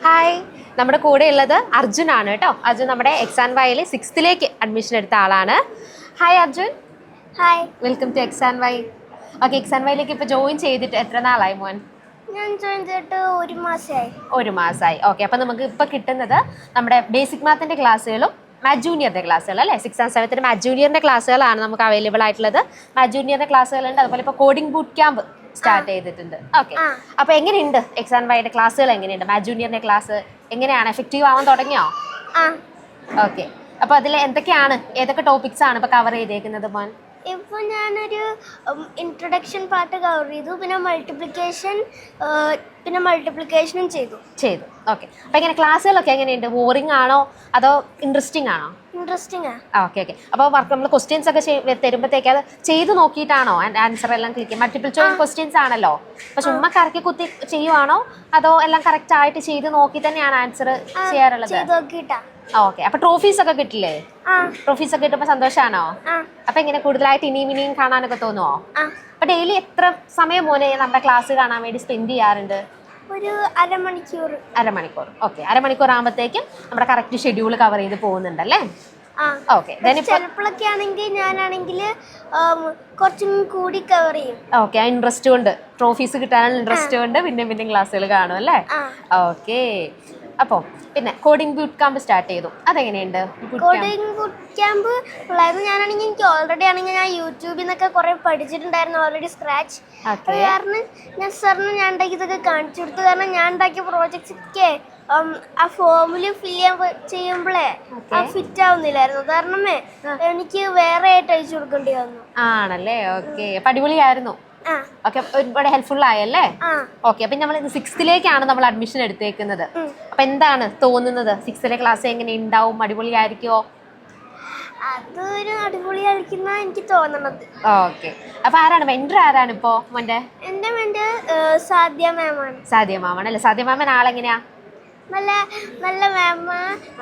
Hi, നമ്മുടെ കൂടെ ഉള്ളത് അർജുൻ ആണ് കേട്ടോ. അർജുൻ നമ്മുടെ എക്സാൻ വൈയിൽ 6th അഡ്മിഷൻ എടുത്ത ആളാണ്. Hi Arjun. Hi, welcome to Xan Y. Okay, Xan വൈയിലേക്ക് ഇപ്പോൾ ജോയിൻ ചെയ്തിട്ട് എത്ര നാളായി മോൻ? ഞാൻ ജോയിൻ ചെയ്തിട്ട് ഒരു മാസമായി. ഓക്കെ, അപ്പോൾ നമുക്ക് ഇപ്പോൾ കിട്ടുന്നത് നമ്മുടെ ബേസിക് മാത്തിൻ്റെ ക്ലാസ്സുകളും മാത് ജൂനിയറിൻ്റെ ക്ലാസ്സുകൾ അല്ലേ. 6th and 7th മാത് ജൂനിയറിൻ്റെ ക്ലാസ്സുകളാണ് നമുക്ക് അവൈലബിൾ ആയിട്ടുള്ളത്. മാത് ജൂനിയറിൻ്റെ ക്ലാസ്സുകളുണ്ട്, അതുപോലെ ഇപ്പോൾ കോഡിംഗ് ബൂട്ട് ക്യാമ്പ് സ്റ്റാർട്ട് ചെയ്തിട്ടുണ്ട്. ഓക്കെ, അപ്പോൾ എങ്ങനെയുണ്ട് എക്സാൻ വൈയുടെ ക്ലാസ്സുകൾ? എങ്ങനെയുണ്ട് മാത് ജൂനിയറിൻ്റെ ക്ലാസ്? എങ്ങനെയാണ് എഫക്റ്റീവ് ആവാൻ തുടങ്ങിയോ? ഓക്കെ, അപ്പോൾ അതിൽ ഏതൊക്കെ ടോപ്പിക്സ് ആണ് ഇപ്പോൾ കവർ ചെയ്തേക്കുന്നത് മോൻ? ഇപ്പോൾ ഞാനൊരു ഇൻട്രൊഡക്ഷൻ പാർട്ട് കവർ ചെയ്തു, പിന്നെ മൾട്ടിപ്ലിക്കേഷനും ചെയ്തു. ഓക്കെ, അപ്പോൾ എങ്ങനെ ക്ലാസ്സുകളൊക്കെ എങ്ങനെയുണ്ട്? ബോറിംഗ് ആണോ അതോ ഇൻട്രസ്റ്റിംഗ് ആണോ? ഇൻട്രസ്റ്റിംഗ് ആണ്. ഓക്കെ, അപ്പോൾ നമ്മൾ ക്വസ്റ്റ്യൻസ് ഒക്കെ തരുമ്പോഴത്തേക്ക് അത് ചെയ്ത് നോക്കിയിട്ടാണോ ആൻസർ എല്ലാം ക്ലിക്ക്? മൾട്ടിപ്പിൾ ചോയ്സ് ക്വസ്റ്റ്യൻസ് ആണല്ലോ, അപ്പോൾ ചുമ്മാ കറക്കി കുത്തി ചെയ്യുവാണോ അതോ എല്ലാം കറക്റ്റ് ആയിട്ട് ചെയ്ത് നോക്കി തന്നെയാണ് ആൻസർ ചെയ്യാറുള്ളത്? ഓക്കെ, അപ്പൊ ട്രോഫീസ് ഒക്കെ കിട്ടില്ലേ? ട്രോഫീസ് ഒക്കെ കിട്ടുമ്പോ സന്തോഷാണോ? അപ്പൊ എങ്ങനെ കൂടുതലായിട്ട് ഇനിയും കാണാനൊക്കെ തോന്നുവോ? അപ്പൊ ഡെയിലി എത്ര സമയം പോലെ നമ്മുടെ ക്ലാസ് കാണാൻ വേണ്ടി സ്പെൻഡ് ചെയ്യാറുണ്ട്? ഒരു അരമണിക്കൂർ. ഓക്കെ, അരമണിക്കൂർ ആകുമ്പോഴത്തേക്കും നമ്മുടെ കറക്റ്റ് ഷെഡ്യൂൾ കവർ ചെയ്ത് പോകുന്നുണ്ടല്ലേ? ഓക്കെ, ചിലപ്പോഴൊക്കെ ആണെങ്കിൽ ഞാനാണെങ്കിൽ കുറച്ചും കൂടി കവർ ചെയ്യും. ഓക്കെ, ആ ഇൻട്രസ്റ്റ് കൊണ്ട്, ട്രോഫീസ് കിട്ടാനുള്ള ഇൻട്രസ്റ്റ് കൊണ്ട് പിന്നെ ക്ലാസ്സുകൾ കാണും അല്ലേ? ഓക്കെ, അപ്പോൾ പിന്നെ കോഡിംഗ് ബൂട്ട് ക്യാമ്പ് സ്റ്റാർട്ട് ചെയ്തു, അതെങ്ങനെയുണ്ട്? കോഡിംഗ് ബൂട്ട് ക്യാമ്പ് ഉള്ളായിരുന്നു. ഞാനാണെങ്കിൽ എനിക്ക് ഓൾറെഡി ആണെങ്കിൽ ഞാൻ യൂട്യൂബിൽ നിന്നൊക്കെ കുറെ പഠിച്ചിട്ടുണ്ടായിരുന്നു ഓൾറെഡി സ്ക്രാച്ച്. കാരണം ഞാൻ സാറിന് ഞാൻ ഉണ്ടാക്കിയതൊക്കെ കാണിച്ചു കൊടുത്തു. കാരണം ഞാൻ ഉണ്ടാക്കിയ പ്രോജക്ട്സ് ഒക്കെ ആ ഫോമിൽ ചെയ്യുമ്പോഴേ ഫിറ്റ് ആവുന്നില്ലായിരുന്നു. കാരണമേ എനിക്ക് വേറെ ആയിട്ട് അയച്ചു കൊടുക്കേണ്ടി വന്നു. ആണല്ലേ? ഓക്കെ, അടിപൊളിയായിരുന്നു. ഓക്കെ, ഒരുപാട് ഹെൽപ്ഫുൾ ആയല്ലേ? ഓക്കെ, അപ്പൊ നമ്മൾ 6th നമ്മൾ അഡ്മിഷൻ എടുത്തേക്കുന്നത്. അപ്പൊ എന്താണ് തോന്നുന്നത്? 6th ക്ലാസ് എങ്ങനെ ഉണ്ടാവും? അടിപൊളിയായിരിക്കുമോ? അതൊരു അടിപൊളിയായിരിക്കുന്ന എനിക്ക് തോന്നണത്. ഓക്കെ, അപ്പൊ മെന്റർ ആരാണ് ഇപ്പോ മോന്റെ? എന്റെ മെന്റർ സാധ്യ മാമാണ്. സാധ്യ മാമാണല്ലേ? സാധ്യ മാമൻ ആളെങ്ങനെയാ? നല്ല മാമ.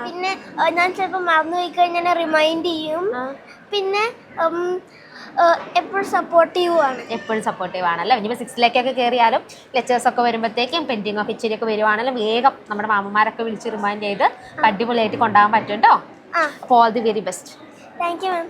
പിന്നെ ഞാൻ ചിലപ്പോൾ മറന്നു പോയി കഴിഞ്ഞാൽ റിമൈൻഡ് ചെയ്യും. പിന്നെ എപ്പോഴും സപ്പോർട്ടീവ് ആണല്ലോ. ഇനിയിപ്പോൾ 6th കയറിയാലും ലെക്ചേഴ്സ് ഒക്കെ വരുമ്പോഴത്തേക്കും പെൻഡിങ് ഒക്കെ ഇച്ചിരിയൊക്കെ വരുവാണെങ്കിലും വേഗം നമ്മുടെ മാമന്മാരൊക്കെ വിളിച്ച് റിമൈൻഡ് ചെയ്ത് അടിപൊളിയായിട്ട് കൊണ്ടുപോകാൻ പറ്റും കേട്ടോ. അപ്പോൾ all the very best. Thank you ma'am.